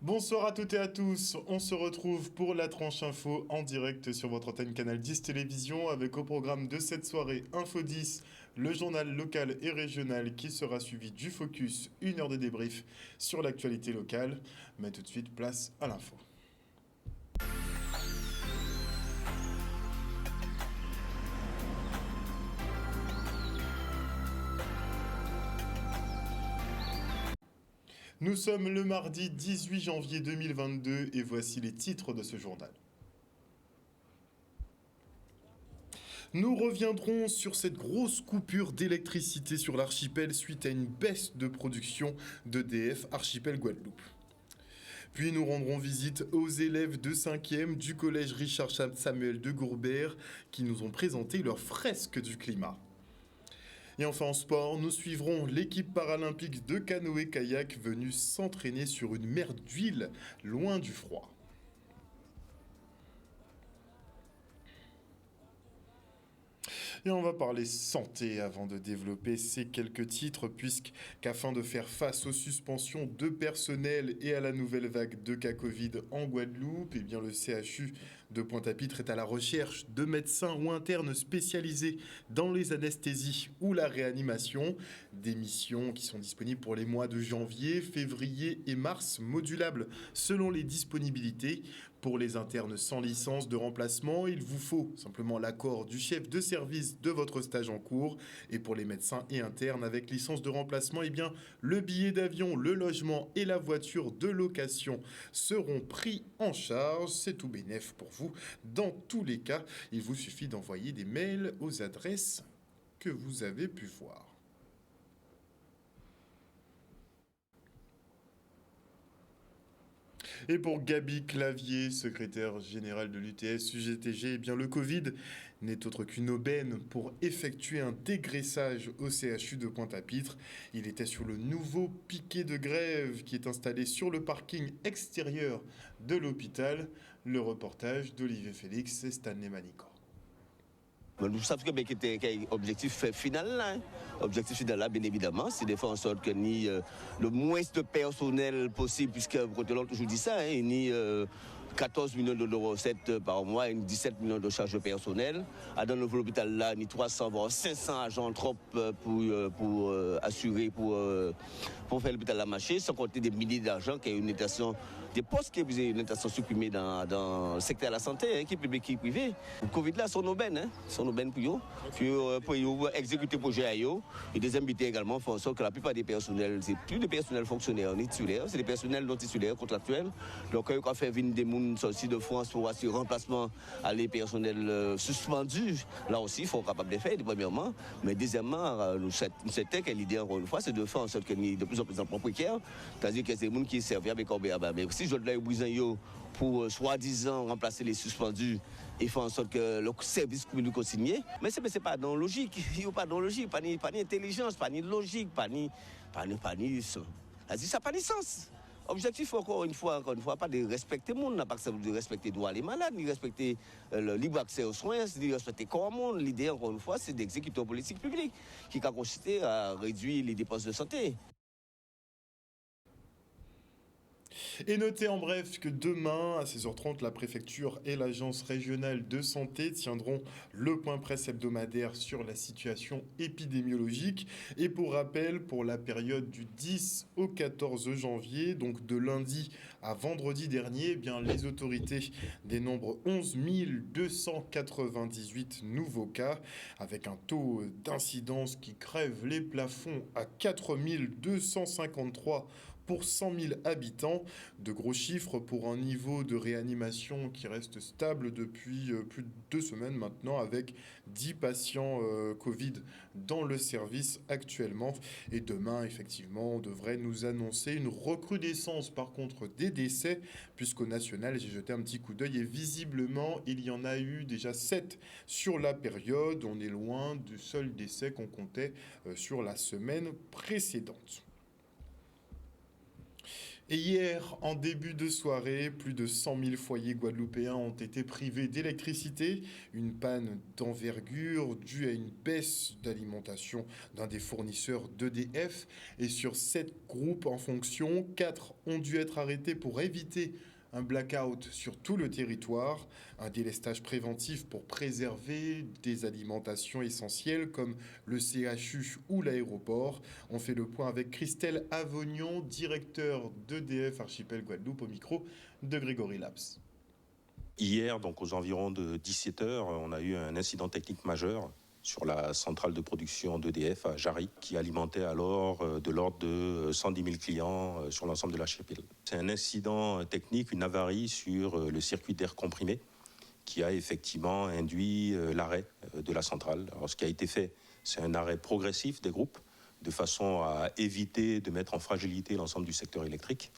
Bonsoir à toutes et à tous, on se retrouve pour la tranche info en direct sur votre antenne Canal 10 Télévision avec au programme de cette soirée Info 10, le journal local et régional qui sera suivi du focus, une heure de débrief sur l'actualité locale. Mais tout de suite, place à l'info. Nous sommes le mardi 18 janvier 2022 et voici les titres de ce journal. Nous reviendrons sur cette grosse coupure d'électricité sur l'archipel suite à une baisse de production d'EDF Archipel Guadeloupe. Puis nous rendrons visite aux élèves de 5e du collège Richard Samuel de Gourbert qui nous ont présenté leur fresque du climat. Et enfin en sport, nous suivrons l'équipe paralympique de canoë-kayak venue s'entraîner sur une mer d'huile loin du froid. Et on va parler santé avant de développer ces quelques titres, puisqu'afin de faire face aux suspensions de personnel et à la nouvelle vague de cas Covid en Guadeloupe, eh bien le CHU de Pointe-à-Pitre est à la recherche de médecins ou internes spécialisés dans les anesthésies ou la réanimation. Des missions qui sont disponibles pour les mois de janvier, février et mars, modulables selon les disponibilités. Pour les internes sans licence de remplacement, il vous faut simplement l'accord du chef de service de votre stage en cours. Et pour les médecins et internes avec licence de remplacement, eh bien, le billet d'avion, le logement et la voiture de location seront pris en charge. C'est tout bénef pour vous. Dans tous les cas, il vous suffit d'envoyer des mails aux adresses que vous avez pu voir. Et pour Gabi Clavier, secrétaire générale de l'UTS UGTG, eh bien le Covid n'est autre qu'une aubaine pour effectuer un dégraissage au CHU de Pointe-à-Pitre. Il était sur le nouveau piquet de grève qui est installé sur le parking extérieur de l'hôpital. Le reportage d'Olivier Félix et Stanley Manicor. Nous savons que l'objectif final, là, l'objectif final là, bien évidemment, c'est de faire en sorte que ni le moins de personnel possible, puisque vous avez toujours dit ça, ni 14 millions de recettes par mois et 17 millions de charges personnelles. Dans le nouveau hôpital là, ni 300 voire 500 agents trop pour assurer, pour faire l'hôpital la marcher, sans compter des milliers d'argent qui est une intention, des postes qui est une intention supprimée dans le secteur de la santé, qui est public, qui est privé. Le Covid là, son aubaine, son aubaine pour eux, pour exécuter le projet à eux. Et des invités également font en sorte que la plupart des personnels, c'est plus des personnels fonctionnaires ni titulaires, c'est des personnels non titulaires, contractuels. Donc, quand on fait venir des gens sortis de France pour assurer remplacement à les personnels suspendus, là aussi, il faut être capable de faire, premièrement. Mais deuxièmement, nous savons que l'idée, encore une fois, c'est de faire en sorte qu'il y ait de plus en plus d'emplois précaires, c'est-à-dire que c'est des gens qui servent avec Corbéaba. Mais si je l'ai besoin pour soi-disant remplacer les suspendus et faire en sorte que le service public consigné, mais ce n'est pas dans la logique, il n'y a pas de logique, pas ni intelligence, pas ni logique, pas ni ça n'a pas de sens. Objectif, encore une fois, pas de respecter le monde, pas de respecter les droits des malades, ni respecter le libre accès aux soins, ni respecter le corps monde. L'idée, encore une fois, c'est d'exécuter une politique publique qui a consisté à réduire les dépenses de santé. Et notez en bref que demain, à 16h30, la préfecture et l'agence régionale de santé tiendront le point presse hebdomadaire sur la situation épidémiologique. Et pour rappel, pour la période du 10 au 14 janvier, donc de lundi à vendredi dernier, eh bien, les autorités dénombrent 11 298 nouveaux cas, avec un taux d'incidence qui crève les plafonds à 4 253 pour 100 000 habitants. De gros chiffres pour un niveau de réanimation qui reste stable depuis plus de 2 semaines maintenant, avec 10 patients Covid dans le service actuellement. Et demain, effectivement, on devrait nous annoncer une recrudescence par contre des décès, puisqu'au national, j'ai jeté un petit coup d'œil et visiblement, il y en a eu déjà 7 sur la période. On est loin du seul décès qu'on comptait sur la semaine précédente. Et hier, en début de soirée, plus de 100 000 foyers guadeloupéens ont été privés d'électricité. Une panne d'envergure due à une baisse d'alimentation d'un des fournisseurs d'EDF. Et sur 7 groupes en fonction, 4 ont dû être arrêtés pour éviter un blackout sur tout le territoire, un délestage préventif pour préserver des alimentations essentielles comme le CHU ou l'aéroport. On fait le point avec Christelle Avognon, directeur d'EDF Archipel Guadeloupe, au micro de Grégory Laps. Hier, donc aux environs de 17h, on a eu un incident technique majeur sur la centrale de production d'EDF à Jarry, qui alimentait alors de l'ordre de 110 000 clients sur l'ensemble de l'archipel. C'est un incident technique, une avarie sur le circuit d'air comprimé, qui a effectivement induit l'arrêt de la centrale. Alors, ce qui a été fait, c'est un arrêt progressif des groupes, de façon à éviter de mettre en fragilité l'ensemble du secteur électrique.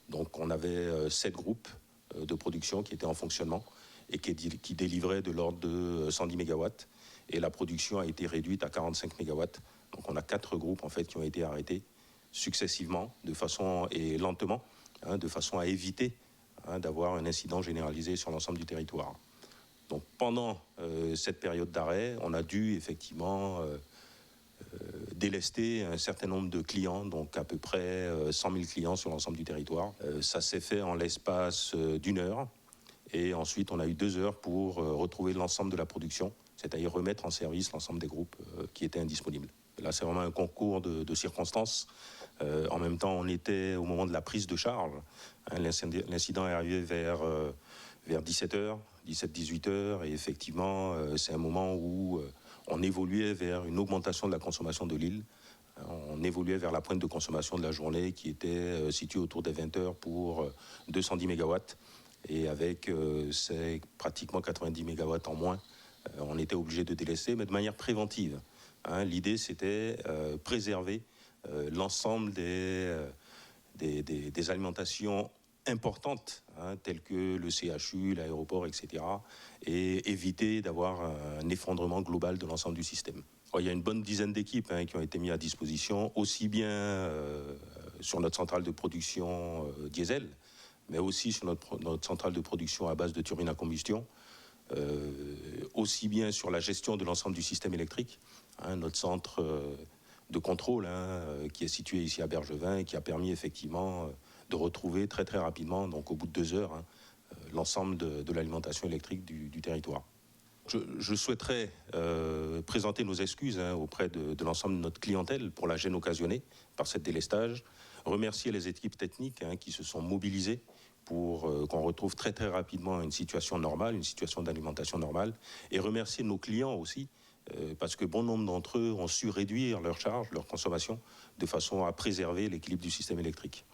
Donc on avait 7 groupes de production qui étaient en fonctionnement et qui délivraient de l'ordre de 110 MW. Et la production a été réduite à 45 MW. Donc on a 4 groupes en fait qui ont été arrêtés successivement de façon et lentement, de façon à éviter d'avoir un incident généralisé sur l'ensemble du territoire. Donc pendant cette période d'arrêt, on a dû effectivement délester un certain nombre de clients, donc à peu près 100 000 clients sur l'ensemble du territoire. Ça s'est fait en l'espace d'1 heure. Et ensuite, on a eu 2 heures pour retrouver l'ensemble de la production, c'est-à-dire remettre en service l'ensemble des groupes qui étaient indisponibles. Là, c'est vraiment un concours de circonstances. En même temps, on était au moment de la prise de charge. L'incident est arrivé vers 17h, 17-18h. Et effectivement, c'est un moment où on évoluait vers une augmentation de la consommation de l'île. On évoluait vers la pointe de consommation de la journée qui était située autour des 20h pour 210 MW. Et avec ces pratiquement 90 MW en moins, on était obligé de délester, mais de manière préventive. L'idée, c'était préserver l'ensemble des alimentations importantes, telles que le CHU, l'aéroport, etc., et éviter d'avoir un effondrement global de l'ensemble du système. Il y a une bonne dizaine d'équipes qui ont été mises à disposition, aussi bien sur notre centrale de production diesel, mais aussi sur notre centrale de production à base de turbines à combustion, aussi bien sur la gestion de l'ensemble du système électrique, notre centre de contrôle qui est situé ici à Bergevin et qui a permis effectivement de retrouver très très rapidement, donc au bout de 2 heures, l'ensemble de l'alimentation électrique du territoire. Je souhaiterais présenter nos excuses auprès de l'ensemble de notre clientèle pour la gêne occasionnée par cette délestage, remercier les équipes techniques qui se sont mobilisées pour qu'on retrouve très très rapidement une situation normale, une situation d'alimentation normale, et remercier nos clients aussi, parce que bon nombre d'entre eux ont su réduire leurs charges, leur consommation, de façon à préserver l'équilibre du système électrique.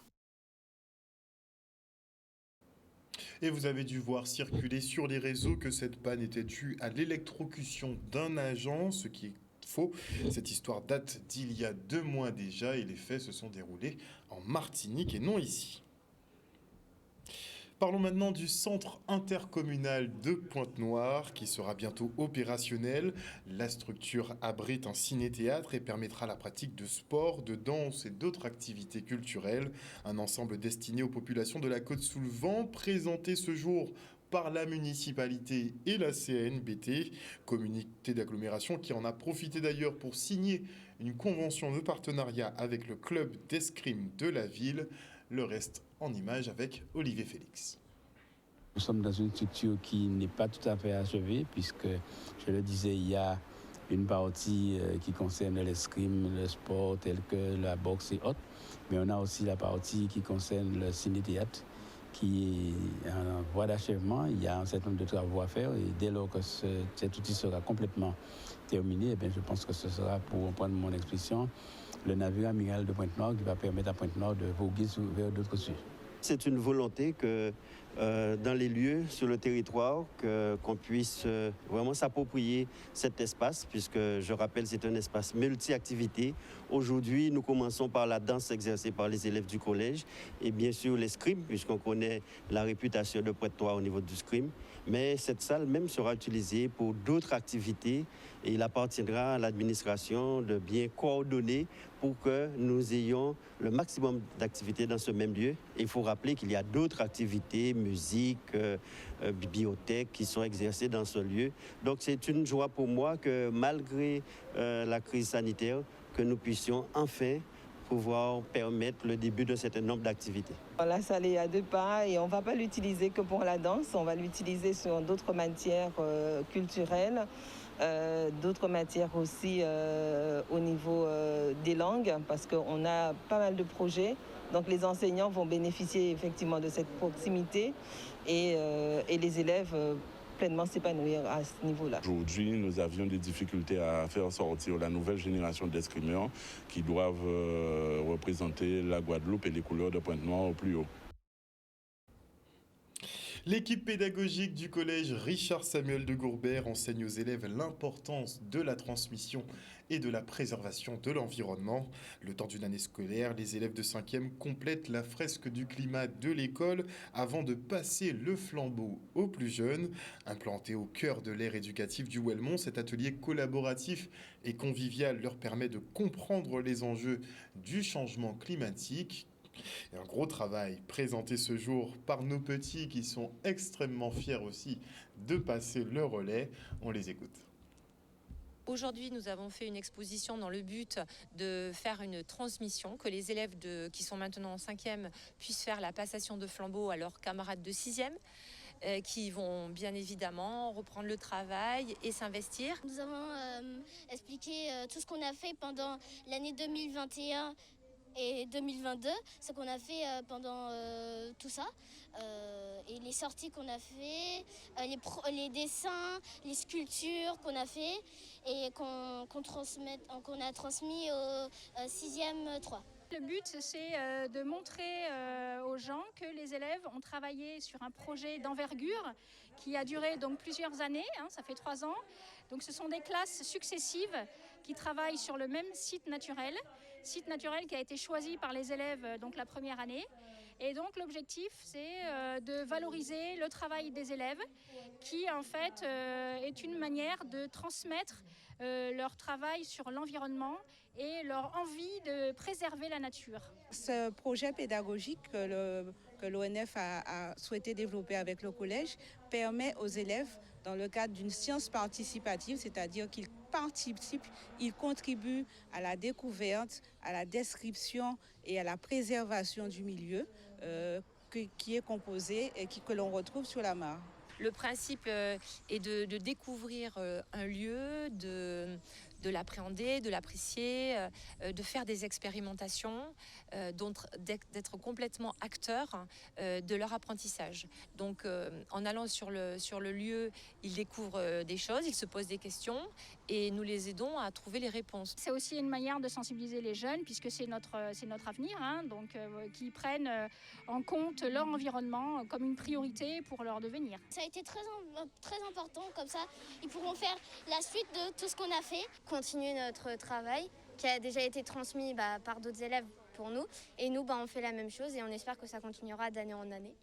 Et vous avez dû voir circuler sur les réseaux que cette panne était due à l'électrocution d'un agent, ce qui est faux. Cette histoire date d'il y a 2 mois déjà et les faits se sont déroulés en Martinique et non ici. Parlons maintenant du centre intercommunal de Pointe-Noire qui sera bientôt opérationnel. La structure abrite un ciné-théâtre et permettra la pratique de sport, de danse et d'autres activités culturelles. Un ensemble destiné aux populations de la Côte-sous-le-Vent, présenté ce jour par la municipalité et la CNBT, communauté d'agglomération qui en a profité d'ailleurs pour signer une convention de partenariat avec le club d'escrime de la ville. Le reste en images avec Olivier Félix. Nous sommes dans une structure qui n'est pas tout à fait achevée puisque, je le disais, il y a une partie qui concerne l'escrime, le sport tel que la boxe et autres, mais on a aussi la partie qui concerne le ciné-théâtre qui est en voie d'achèvement. Il y a un certain nombre de travaux à faire et dès lors que cet outil sera complètement terminé, je pense que ce sera, pour prendre mon expression, le navire amiral de Pointe-Noire qui va permettre à Pointe-Noire de voguer vers d'autres sujets. C'est une volonté que dans les lieux, sur le territoire, qu'on puisse vraiment s'approprier cet espace, puisque je rappelle, c'est un espace multi-activités. Aujourd'hui, nous commençons par la danse exercée par les élèves du collège et bien sûr l'escrime, puisqu'on connaît la réputation de Pointe-Noire au niveau du escrime. Mais cette salle même sera utilisée pour d'autres activités et il appartiendra à l'administration de bien coordonner pour que nous ayons le maximum d'activités dans ce même lieu. Il faut rappeler qu'il y a d'autres activités, musique, bibliothèque, qui sont exercées dans ce lieu. Donc c'est une joie pour moi que malgré la crise sanitaire, que nous puissions enfin pouvoir permettre le début d'un certain nombre d'activités. La salle est à 2 pas et on ne va pas l'utiliser que pour la danse, on va l'utiliser sur d'autres matières culturelles, d'autres matières aussi au niveau des langues, parce qu'on a pas mal de projets. Donc les enseignants vont bénéficier effectivement de cette proximité et les élèves pleinement s'épanouir à ce niveau-là. Aujourd'hui, nous avions des difficultés à faire sortir la nouvelle génération d'escrimeurs qui doivent représenter la Guadeloupe et les couleurs de Pointe-Noire au plus haut. L'équipe pédagogique du collège Richard Samuel de Gourbert enseigne aux élèves l'importance de la transmission et de la préservation de l'environnement. Le temps d'une année scolaire, les élèves de 5e complètent la fresque du climat de l'école avant de passer le flambeau aux plus jeunes. Implanté au cœur de l'ère éducative du Ouelmont, cet atelier collaboratif et convivial leur permet de comprendre les enjeux du changement climatique. Et un gros travail présenté ce jour par nos petits qui sont extrêmement fiers aussi de passer le relais. On les écoute. Aujourd'hui, nous avons fait une exposition dans le but de faire une transmission, que les élèves qui sont maintenant en 5e puissent faire la passation de flambeau à leurs camarades de 6e. Qui vont bien évidemment reprendre le travail et s'investir. Nous avons expliqué tout ce qu'on a fait pendant l'année 2021 et 2022, ce qu'on a fait pendant tout ça, et les sorties qu'on a fait, les dessins, les sculptures qu'on a fait et qu'on a transmis au 6e 3. Le but, c'est de montrer aux gens que les élèves ont travaillé sur un projet d'envergure qui a duré donc plusieurs années, ça fait 3 ans. Donc ce sont des classes successives qui travaillent sur le même site naturel qui a été choisi par les élèves donc la première année. Et donc l'objectif, c'est de valoriser le travail des élèves qui en fait est une manière de transmettre leur travail sur l'environnement et leur envie de préserver la nature. Ce projet pédagogique que l'ONF a souhaité développer avec le collège permet aux élèves, dans le cadre d'une science participative, c'est-à-dire qu'ils participent, ils contribuent à la découverte, à la description et à la préservation du milieu qui est composé et que l'on retrouve sur la mare. Le principe est de découvrir un lieu, de l'appréhender, de l'apprécier, de faire des expérimentations, d'être complètement acteur de leur apprentissage. Donc en allant sur le lieu, ils découvrent des choses, ils se posent des questions et nous les aidons à trouver les réponses. C'est aussi une manière de sensibiliser les jeunes puisque c'est notre avenir, donc qu'ils prennent en compte leur environnement comme une priorité pour leur devenir. Ça a été très important, comme ça ils pourront faire la suite de tout ce qu'on a fait. Continuer notre travail qui a déjà été transmis par d'autres élèves pour nous. Et nous, on fait la même chose et on espère que ça continuera d'année en année.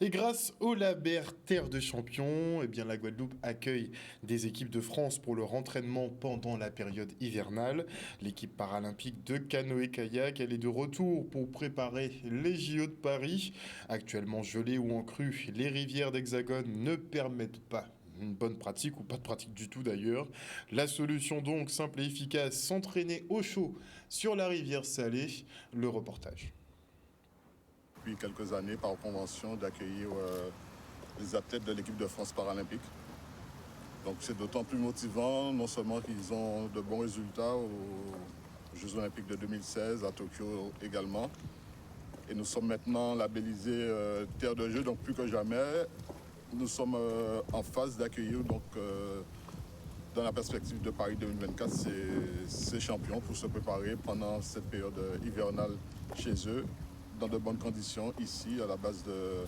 Et grâce au label Terre de Champions, la Guadeloupe accueille des équipes de France pour leur entraînement pendant la période hivernale. L'équipe paralympique de canoë-kayak, elle est de retour pour préparer les JO de Paris. Actuellement gelées ou en crue, les rivières d'Hexagone ne permettent pas une bonne pratique, ou pas de pratique du tout d'ailleurs. La solution donc, simple et efficace, s'entraîner au chaud sur la rivière Salée. Le reportage. Depuis quelques années, par convention, d'accueillir les athlètes de l'équipe de France paralympique. Donc c'est d'autant plus motivant, non seulement qu'ils ont de bons résultats aux Jeux olympiques de 2016, à Tokyo également. Et nous sommes maintenant labellisés Terre de Jeux, donc plus que jamais, nous sommes en phase d'accueillir dans la perspective de Paris 2024, c'est champion pour se préparer pendant cette période hivernale chez eux, dans de bonnes conditions, ici, à la base de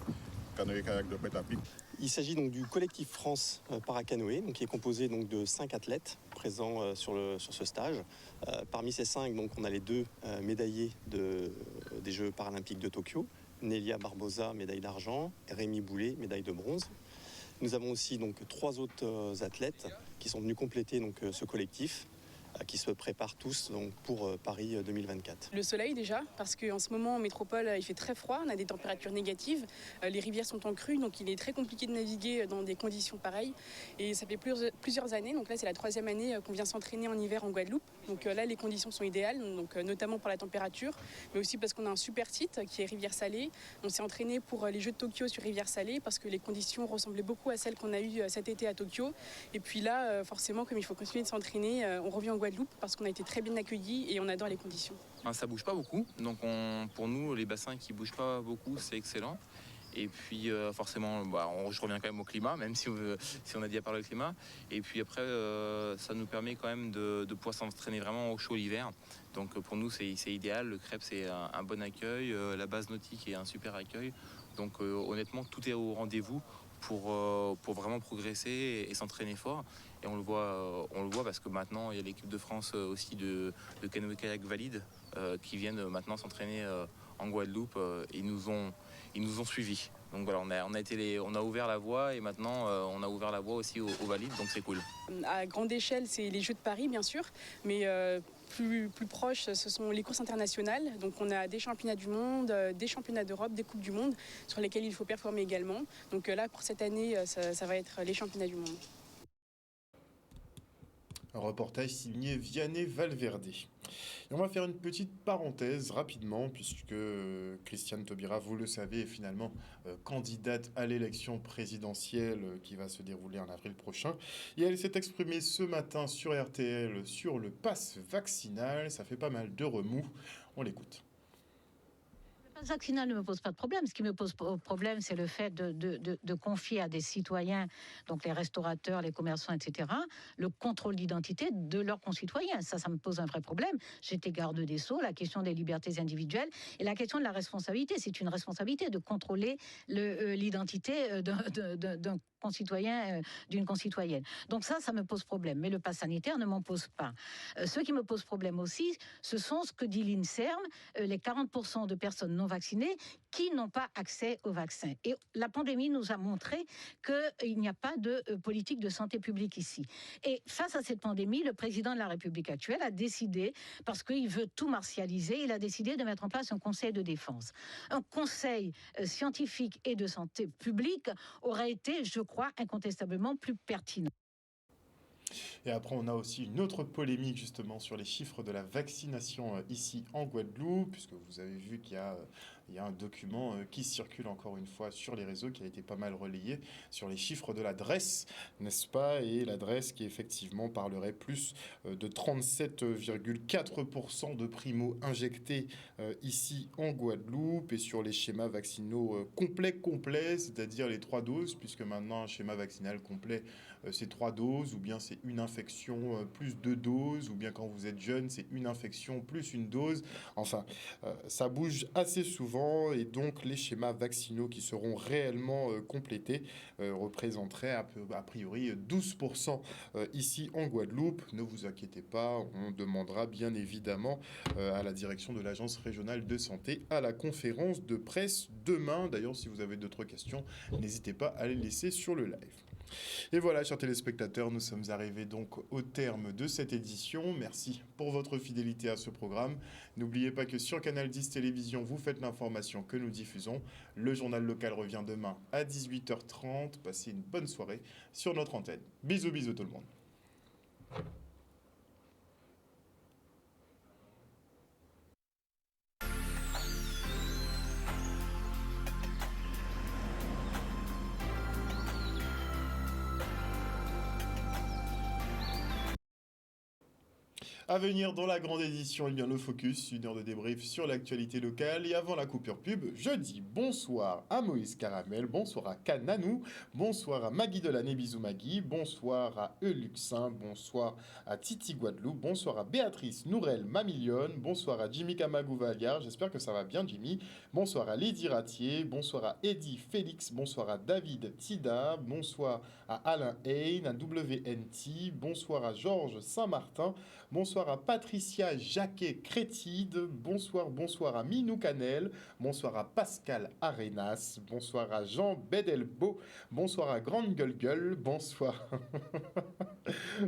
canoë-kayak de Pointe-à-Pic. Il s'agit donc du collectif France Paracanoë, donc qui est composé donc de 5 athlètes présents sur ce stage. Parmi ces 5, donc, on a les 2 médaillés des Jeux paralympiques de Tokyo, Nélia Barbosa, médaille d'argent, Rémi Boulet, médaille de bronze. Nous avons aussi donc 3 autres athlètes qui sont venus compléter donc, ce collectif, qui se préparent tous donc, pour Paris 2024. Le soleil déjà, parce qu'en ce moment en métropole il fait très froid, on a des températures négatives, les rivières sont en crue, donc il est très compliqué de naviguer dans des conditions pareilles. Et ça fait plusieurs années, donc là c'est la 3e année qu'on vient s'entraîner en hiver en Guadeloupe. Donc là les conditions sont idéales, donc, notamment pour la température, mais aussi parce qu'on a un super site qui est Rivière-Salée. On s'est entraîné pour les Jeux de Tokyo sur Rivière-Salée parce que les conditions ressemblaient beaucoup à celles qu'on a eues cet été à Tokyo. Et puis là, forcément, comme il faut continuer de s'entraîner, on revient en Guadeloupe parce qu'on a été très bien accueillis et on adore les conditions. Ça bouge pas beaucoup, donc pour nous les bassins qui bougent pas beaucoup c'est excellent. Et puis forcément je reviens quand même au climat, même si on a dit à part le climat. Et puis après ça nous permet quand même de pouvoir s'entraîner vraiment au chaud l'hiver. Donc pour nous c'est idéal, le crêpe c'est un bon accueil, la base nautique est un super accueil. Donc honnêtement tout est au rendez-vous pour vraiment progresser et s'entraîner fort. Et on le voit parce que maintenant il y a l'équipe de France aussi de canoë-kayak valide qui viennent maintenant s'entraîner en Guadeloupe. Ils nous ont suivis. Donc voilà, on a ouvert la voie et maintenant on a ouvert la voie aussi aux valides, donc c'est cool. À grande échelle, c'est les Jeux de Paris bien sûr, mais plus proche, ce sont les courses internationales. Donc on a des championnats du monde, des championnats d'Europe, des coupes du monde sur lesquels il faut performer également. Donc là, pour cette année, ça va être les championnats du monde. Un reportage signé Vianney Valverde. Et on va faire une petite parenthèse rapidement, puisque Christiane Taubira, vous le savez, est finalement candidate à l'élection présidentielle qui va se dérouler en avril prochain. Et elle s'est exprimée ce matin sur RTL sur le pass vaccinal. Ça fait pas mal de remous. On l'écoute. Le pass vaccinal ne me pose pas de problème. Ce qui me pose problème, c'est le fait de confier à des citoyens, donc les restaurateurs, les commerçants, etc., le contrôle d'identité de leurs concitoyens. Ça me pose un vrai problème. J'étais garde des Sceaux, la question des libertés individuelles et la question de la responsabilité. C'est une responsabilité de contrôler l'identité d'un concitoyen, d'une concitoyenne. Donc ça me pose problème. Mais le pass sanitaire ne m'en pose pas. Ce qui me pose problème aussi, ce sont ce que dit l'INSERM, les 40% de personnes non vaccinées qui n'ont pas accès au vaccin. Et la pandémie nous a montré qu'il n'y a pas de politique de santé publique ici. Et face à cette pandémie, le président de la République actuelle a décidé, parce qu'il veut tout martialiser, il a décidé de mettre en place un conseil de défense. Un conseil scientifique et de santé publique aurait été, je crois, incontestablement plus pertinent. Et après, on a aussi une autre polémique justement sur les chiffres de la vaccination ici en Guadeloupe, puisque vous avez vu qu'il y a un document qui circule encore une fois sur les réseaux, qui a été pas mal relayé, sur les chiffres de la DREES, n'est-ce pas? Et la DREES qui effectivement parlerait plus de 37,4% de primo injectés ici en Guadeloupe, et sur les schémas vaccinaux complets, c'est-à-dire les 3 doses, puisque maintenant un schéma vaccinal complet, c'est 3 doses, ou bien c'est une infection plus 2 doses, ou bien quand vous êtes jeune, c'est une infection plus une dose. Enfin, ça bouge assez souvent, et donc les schémas vaccinaux qui seront réellement complétés représenteraient a priori 12% ici en Guadeloupe. Ne vous inquiétez pas, on demandera bien évidemment à la direction de l'Agence régionale de santé à la conférence de presse demain. D'ailleurs, si vous avez d'autres questions, n'hésitez pas à les laisser sur le live. Et voilà, chers téléspectateurs, nous sommes arrivés donc au terme de cette édition. Merci pour votre fidélité à ce programme. N'oubliez pas que sur Canal 10 Télévision, vous faites l'information que nous diffusons. Le journal local revient demain à 18h30. Passez une bonne soirée sur notre antenne. Bisous, bisous tout le monde. À venir dans la grande édition, il y a le Focus, une heure de débrief sur l'actualité locale. Et avant la coupure pub, je dis bonsoir à Moïse Caramel, bonsoir à Kananou, bonsoir à Maggie Delaney, bisous Maggie, bonsoir à Eluxin, bonsoir à Titi Guadeloupe, bonsoir à Béatrice Nourel Mamillonne, bonsoir à Jimmy Kamagou Valliard, j'espère que ça va bien Jimmy, bonsoir à Lydie Ratier, bonsoir à Eddie Félix, bonsoir à David Tida, bonsoir à Alain Hain, à WNT, bonsoir à Georges Saint-Martin, bonsoir à Patricia Jacquet-Crétide, bonsoir à Minou Canel, bonsoir à Pascal Arenas, bonsoir à Jean Bedelbo, bonsoir à Grande Gueule, bonsoir.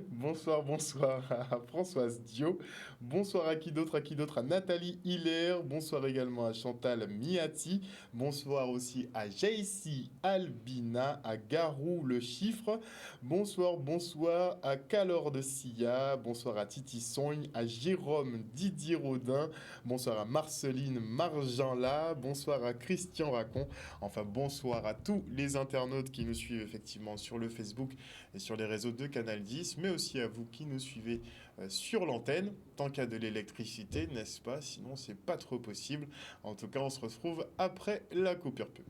bonsoir à Françoise Dio, bonsoir à qui d'autre, à Nathalie Hiller, bonsoir également à Chantal Miati, bonsoir aussi à JC Albina, à Garou le Chiffre, bonsoir à Calor de Sia, bonsoir à Titi Sogne, à Jérôme Didier Rodin, bonsoir à Marceline Marjanla, bonsoir à Christian Racon, enfin bonsoir à tous les internautes qui nous suivent effectivement sur le Facebook et sur les réseaux de Canal 10, mais aussi à vous qui nous suivez sur l'antenne, tant qu'il y a de l'électricité, n'est-ce pas? Sinon, c'est pas trop possible. En tout cas, on se retrouve après la coupure pub.